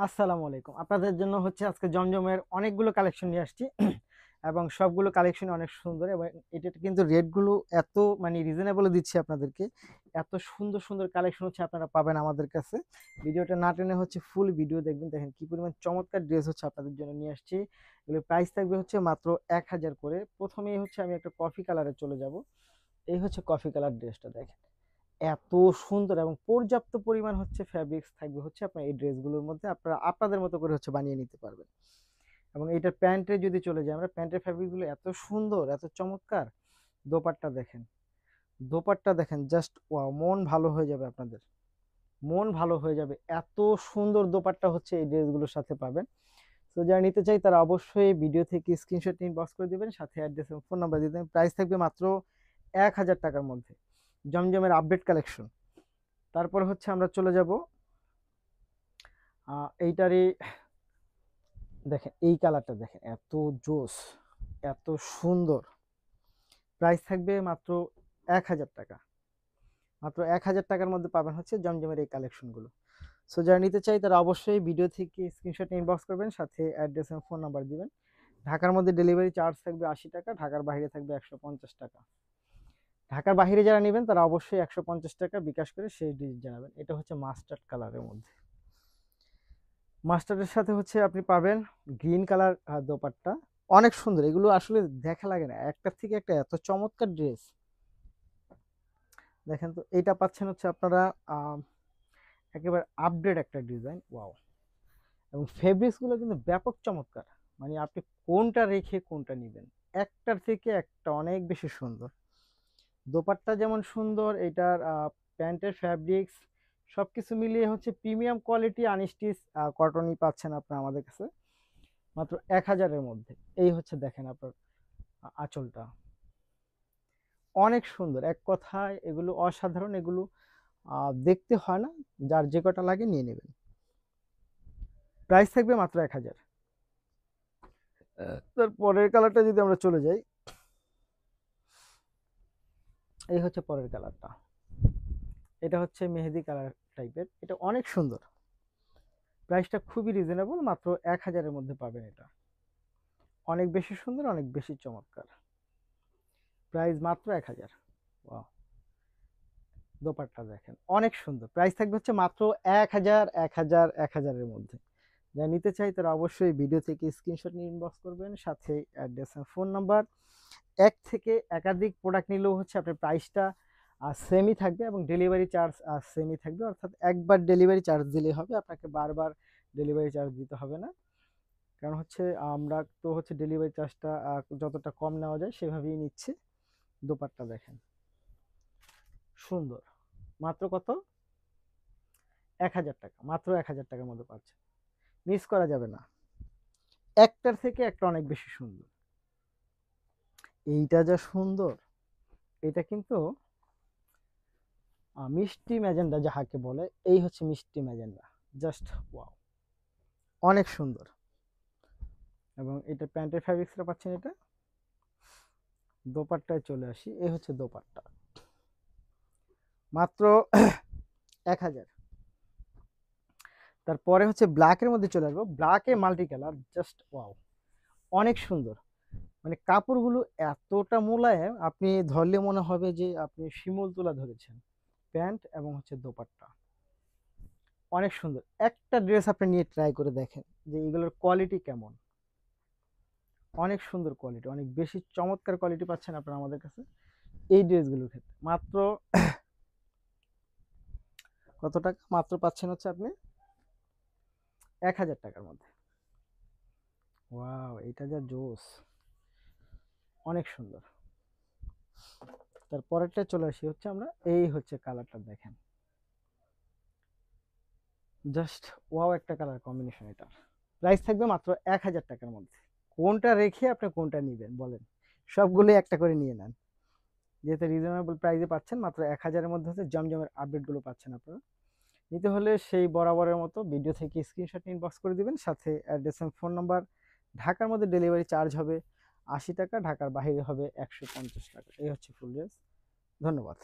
আসসালামু আলাইকুম। আপনাদের জন্য হচ্ছে আজকে জমজমের অনেকগুলো কালেকশন নিয়ে আসছি এবং সবগুলো কালেকশন অনেক সুন্দর এবং এটা কিন্তু রেটগুলো এত মানে রিজনেবল দিচ্ছি আপনাদেরকে। এত সুন্দর, সুন্দর কালেকশন হচ্ছে আপনারা পাবেন আমাদের কাছে। ভিডিওটা না টেনে হচ্ছে ফুল ভিডিও দেখবেন। দেখেন কি পরিমাণ চমৎকার ড্রেস হচ্ছে আপনাদের জন্য নিয়ে আসছি। এগুলোর প্রাইস থাকবে হচ্ছে মাত্র ১,০০০ করে। প্রথমেই হচ্ছে আমি একটা কফি কালারে চলে যাব। এই হচ্ছে কফি কালার ড্রেসটা দেখেন। এত সুন্দর এবং পর্যাপ্ত পরিমাণ হচ্ছে ফ্যাব্রিক্স থাকবে হচ্ছে আপনার এই ড্রেসগুলোর মধ্যে আপনারা আপনাদের মতো করে হচ্ছে বানিয়ে নিতে পারবেন। এবং এটার প্যান্টে যদি চলে যাই আমরা, প্যান্টের ফ্যাব্রিকগুলো এত সুন্দর, এত চমৎকার। দোপাট্টা দেখেন, দোপাট্টা দেখেন, জাস্ট ওয়াও, মন ভালো হয়ে যাবে আপনাদের, মন ভালো হয়ে যাবে। এত সুন্দর দোপাট্টা হচ্ছে এই ড্রেসগুলোর সাথে পাবেন। তো যারা নিতে চাই তারা অবশ্যই ভিডিও থেকে স্ক্রিনশট নিয়ে ইনবক্স করে দিবেন, সাথে অ্যাড্রেস এবং ফোন নাম্বার দিয়ে দেবেন। প্রাইস থাকবে মাত্র ১,০০০ টাকার মধ্যে। জমজমের আপডেট কালেকশন। তারপর হচ্ছে আমরা চলে যাব এইটারই, দেখেন এই কালারটা দেখেন, এত জোস, এত সুন্দর। প্রাইস থাকবে মাত্র ১,০০০ টাকা। মাত্র ১,০০০ টাকার মধ্যে পাবেন হচ্ছে জমজমের এই কালেকশনগুলো। সো যারা নিতে চাই তারা অবশ্যই ভিডিও থেকে স্ক্রিনশট ইনবক্স করবেন, সাথে অ্যাড্রেস এবং ফোন নাম্বার দিবেন। ঢাকার মধ্যে ডেলিভারি চার্জ থাকবে ৮০ টাকা, ঢাকার বাইরে থাকবে ১৫০ টাকা। ঢাকার বাইরে যারা নেবেন তারা অবশ্যই ১৫০ টাকা বিকাশ করে সেই ডিজিট জানাবেন। এটা হচ্ছে মাস্টার্ড কালারের মধ্যে। মাস্টার্ডের সাথে হচ্ছে আপনি পাবেন গ্রিন কালার দোপাট্টা। অনেক সুন্দর, এগুলো আসলে দেখা লাগে না, একটার থেকে একটা এত চমৎকার ড্রেস। দেখেন তো, এইটা পাচ্ছেন হচ্ছে আপনারা একেবারে আপডেট একটা ডিজাইন, ওয়াও। এবং ফেব্রিক্সগুলো কিন্তু ব্যাপক চমৎকার। মানে আপনি কোনটা রেখে কোনটা নেবেন, একটার থেকে একটা অনেক বেশি সুন্দর। দোপাট্টা যেমন সুন্দর, এটার প্যান্টের ফ্যাব্রিক্স সবকিছু মিলিয়ে হচ্ছে প্রিমিয়াম কোয়ালিটি আনস্টিচ কটনই পাচ্ছেন আপনারা আমাদের কাছে মাত্র ১,০০০-এর মধ্যে। এই হচ্ছে দেখেন আপনার আঁচলটা অনেক সুন্দর। এক কথায় এগুলো অসাধারণ, এগুলো দেখতে হয় না, যার যে কটা লাগে নিয়ে নেবেন। প্রাইস থাকবে মাত্র ১,০০০। তার পরের কালারটা যদি আমরা চলে যাই, এই হচ্ছে পরের কালারটা। এটা হচ্ছে মেহেদি কালার টাইপের, এটা অনেক সুন্দর। প্রাইসটা খুবই রিজনেবল, মাত্র ১,০০০-এর মধ্যে পাবেন। এটা অনেক বেশি সুন্দর, অনেক বেশি চমৎকার। প্রাইস মাত্র ১,০০০। ওয়াও, দোপাট্টা দেখেন অনেক সুন্দর। প্রাইস থাকবে হচ্ছে মাত্র ১,০০০, ১,০০০, ১,০০০-এর মধ্যে। যারা নিতে চাই তারা অবশ্যই ভিডিও থেকে স্ক্রিনশট নিয়ে ইনবক্স করবেন, সাথে অ্যাড্রেস আর ফোন নাম্বার। এক থেকে একাধিক প্রোডাক্ট নিলেও হচ্ছে আপনার প্রাইসটা সেমই থাকবে এবং ডেলিভারি চার্জ সেমই থাকবে। অর্থাৎ একবার ডেলিভারি চার্জ দিলেই হবে, আপনাকে বারবার ডেলিভারি চার্জ দিতে হবে না। কারণ হচ্ছে আমরা তো হচ্ছে ডেলিভারি চার্জটা যতটা কম নেওয়া যায় সেভাবেই নিচ্ছি। দোপাট্টা দেখেন সুন্দর। মাত্র কত? ১,০০০ টাকা। মাত্র ১,০০০ টাকার মধ্যে পাচ্ছেন, মিস করা যাবে না। একটার থেকে একটা অনেক বেশি সুন্দর। এইটা যা সুন্দর, এটা কিন্তু মিষ্টি ম্যাজেন্ডা যাহাকে বলে, এই হচ্ছে মিষ্টি ম্যাজেন্ডা। জাস্ট ওয়াও, অনেক সুন্দর। এবং এটা প্যান্টের ফ্যাব্রিক্সটা পাচ্ছেন। এটা দোপাট্টায় চলে আসি, এই হচ্ছে দোপাট্টা। মাত্র ১,০০০। তারপরে হচ্ছে ব্ল্যাকের মধ্যে চলে আসবো। ব্ল্যাকে মাল্টি কালার, জাস্ট ওয়াও, অনেক সুন্দর। মানে কাপড়গুলো এতটা মোলায়েম, আপনি ধরলে মনে হবে যে আপনি শিমুল তুলা ধরেছেন। প্যান্ট এবং হচ্ছে দোপাট্টা অনেক সুন্দর। একটা ড্রেস আপনি নিয়ে ট্রাই করে দেখেন যে এগুলোর কোয়ালিটি কেমন। অনেক সুন্দর কোয়ালিটি, অনেক বেশি চমৎকার কোয়ালিটি পাচ্ছেন আপনারা আমাদের কাছে এই ড্রেসগুলোর ক্ষেত্রে। মাত্র কত টাকা? মাত্র পাচ্ছেন হচ্ছে আপনি ১,০০০ টাকার মধ্যে। ওয়াও, এটা যা জোস, অনেক সুন্দর। তারপরেরটা চলে আসি হচ্ছে আমরা, এই হচ্ছে কালারটা দেখেন, জাস্ট ওয়াও একটা কালার কম্বিনেশন। এটা প্রাইস থাকবে মাত্র ১,০০০ টাকার মধ্যে। কোনটা রেখে আপনি কোনটা নেবেন বলেন? সবগুলোই একটা করে নিয়ে নেন, যেহেতু রিজনেবল প্রাইসে পাচ্ছেন। মাত্র ১,০০০-এর মধ্যে হচ্ছে জমজমের আপডেটগুলো পাচ্ছেন আপনারা। নিতে হলে সেই বরাবরের মতো ভিডিও থেকে স্ক্রিনশট ইনবক্স করে দিবেন, সাথে অ্যাড্রেস এবং ফোন নাম্বার। ঢাকার মধ্যে ডেলিভারি চার্জ হবে ৮০ টাকা, ঢাকার বাইরে হবে ১৫০ টাকা। এই হচ্ছে ফুল ড্রেস। ধন্যবাদ।